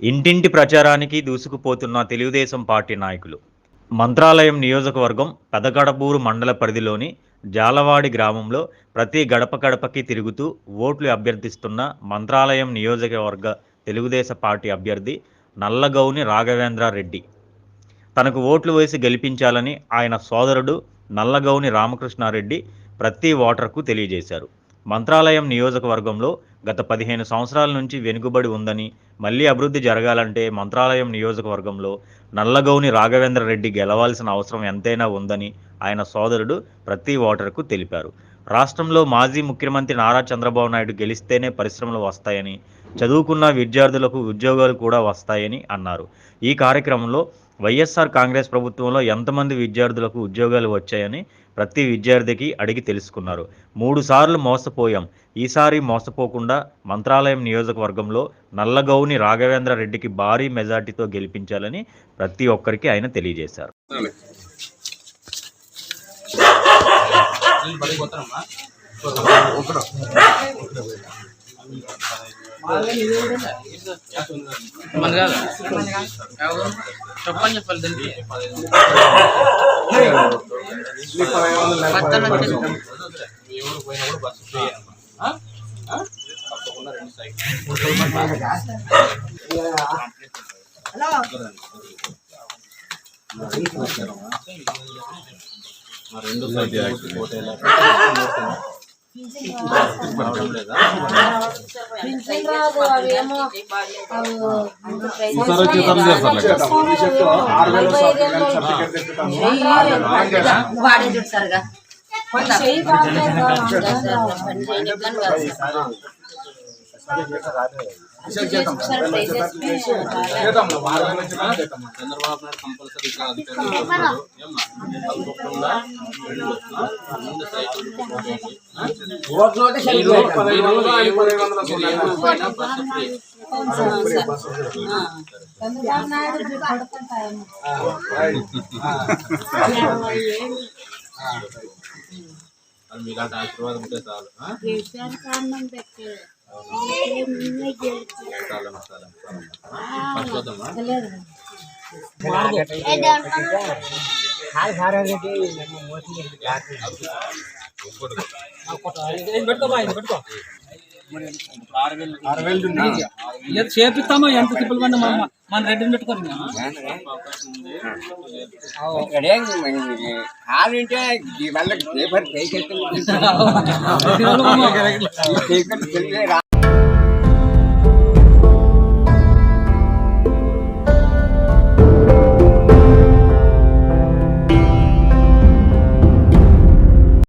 ఇంటింటి ప్రచారానికి దూసుకుపోతున్న తెలుగుదేశం పార్టీ నాయకులు. మంత్రాలయం నియోజకవర్గం పెదగడపూరు మండల పరిధిలోని జాలవాడి గ్రామంలో ప్రతి గడప గడపకి తిరుగుతూ ఓట్లు అభ్యర్థిస్తున్న మంత్రాలయం నియోజకవర్గ తెలుగుదేశం పార్టీ అభ్యర్థి నల్లగౌని రాఘవేంద్రారెడ్డి తనకు ఓట్లు వేసి గెలిపించాలని ఆయన సోదరుడు నల్లగౌని రామకృష్ణారెడ్డి ప్రతి ఓటర్కు తెలియజేశారు. మంత్రాలయం నియోజకవర్గంలో గత 15 సంవత్సరాల నుంచి వెనుకబడి ఉందని, మళ్లీ అభివృద్ధి జరగాలంటే మంత్రాలయం నియోజకవర్గంలో నల్లగౌని రాఘవేంద్రరెడ్డి గెలవాల్సిన అవసరం ఎంతైనా ఉందని ఆయన సోదరుడు ప్రతి ఓటర్కు తెలిపారు. రాష్ట్రంలో మాజీ ముఖ్యమంత్రి నారా చంద్రబాబు నాయుడు గెలిస్తేనే పరిశ్రమలు వస్తాయని, చదువుకున్న విద్యార్థులకు ఉద్యోగాలు కూడా వస్తాయని అన్నారు. ఈ కార్యక్రమంలో వైఎస్ఆర్ కాంగ్రెస్ ప్రభుత్వంలో ఎంతమంది విద్యార్థులకు ఉద్యోగాలు వచ్చాయని ప్రతి విద్యార్థికి అడిగి తెలుసుకున్నారు. 3 సార్లు మోసపోయాం, ఈసారి మోసపోకుండా మంత్రాలయం నియోజకవర్గంలో నల్లగౌని రాఘవేంద్రరెడ్డికి భారీ మెజార్టీతో గెలిపించాలని ప్రతి ఒక్కరికి ఆయన తెలియజేశారు. మీలాంటి ఆశీర్వాదం ఉంటే చాలు. చేపిస్తామో ఎంత తిప్పలు పడి మన రెడ్డిని పెట్టుకోండి. కావాలంటే